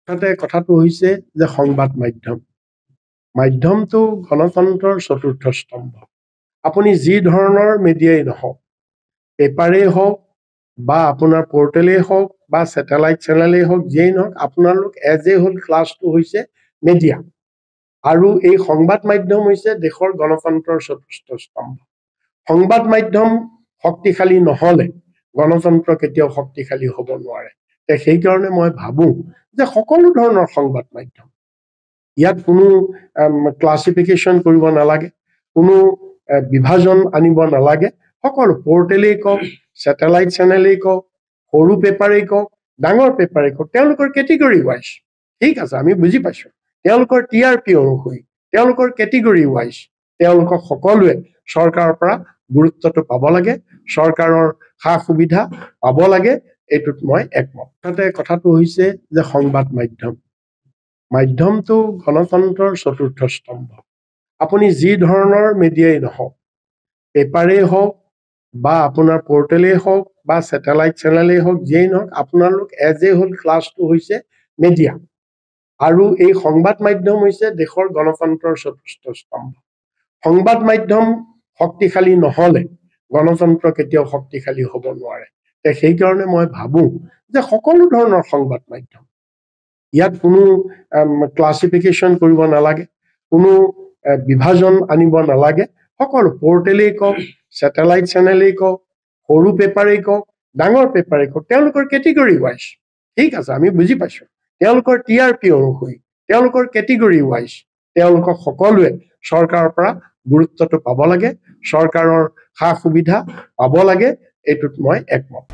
তাতে কথাটো হৈছে যে সংবাদ মাধ্যম মাধ্যমটো গণতন্ত্ৰৰ চতুৰ্থ স্তম্ভ। আপুনি যি ধৰণৰ মিডিয়াই নহওক, পেপাৰেই হওক বা আপোনাৰ পৰ্টেলেই হওক বা ছেটেলাইট চেনেলেই হওক, যিয়েই নহওক, আপোনালোক এজ এ হোল ক্লাছটো হৈছে মিডিয়া। আৰু এই সংবাদ মাধ্যম হৈছে দেশৰ গণতন্ত্ৰৰ চতুৰ্থ স্তম্ভ। সংবাদ মাধ্যম শক্তিশালী নহলে গণতন্ত্ৰ কেতিয়াও শক্তিশালী হ'ব নোৱাৰে। সেইকাৰণে মই ভাবো যে সকলো ধৰণৰ সংবাদ মাধ্যম, ইয়াত কোনো ক্লাছিফিকেশ্যন কৰিব নালাগে, কোনো বিভাজন আনিব নালাগে। সকলো পৰ্টেলেই কওক, ছেটেলাইট চেনেলেই কওক, সৰু পেপাৰেই কওক, ডাঙৰ পেপাৰেই কওক, তেওঁলোকৰ কেটেগৰী ৱাইজ, ঠিক আছে, আমি বুজি পাইছো, তেওঁলোকৰ TRP অনুসৰি, তেওঁলোকৰ কেটেগৰী ৱাইজ তেওঁলোকক সকলোৱে চৰকাৰৰ পৰা গুৰুত্বটো পাব লাগে, চৰকাৰৰ সা সুবিধা পাব লাগে, এইটোত মই একমত। তাতে কথাটো হৈছে যে সংবাদ মাধ্যমটো গণতন্ত্ৰৰ চতুৰ্থ স্তম্ভ। আপুনি যি ধৰণৰ মিডিয়াই নহওক, পেপাৰেই হওক বা আপোনাৰ পৰ্টেলেই হওক বা ছেটেলাইট চেনেলেই হওক, যিয়েই নহওক, আপোনালোক এজ এ হোল ক্লাছটো হৈছে মিডিয়া। আৰু এই সংবাদ মাধ্যম হৈছে দেশৰ গণতন্ত্ৰৰ চতুৰ্থ স্তম্ভ। সংবাদ মাধ্যম শক্তিশালী নহলে গণতন্ত্ৰ কেতিয়াও শক্তিশালী হ'ব নোৱাৰে। সেইকাৰণে মই ভাবো যে সকলো ধৰণৰ সংবাদ মাধ্যম, ইয়াত কোনো ক্লাছিফিকেশ্যন কৰিব নালাগে, কোনো বিভাজন আনিব নালাগে। সকলো পৰ্টেলেই কওক, ছেটেলাইট চেনেলেই কওক, সৰু পেপাৰেই কওক, ডাঙৰ পেপাৰেই কওক, তেওঁলোকৰ কেটেগৰী ৱাইজ, ঠিক আছে, আমি বুজি পাইছো, তেওঁলোকৰ TRP অনুসৰি, তেওঁলোকৰ কেটেগৰী ৱাইজ তেওঁলোকক সকলোৱে চৰকাৰৰ পৰা গুৰুত্বটো পাব লাগে, চৰকাৰৰ সা সুবিধা পাব লাগে, এইটোত মই একমত।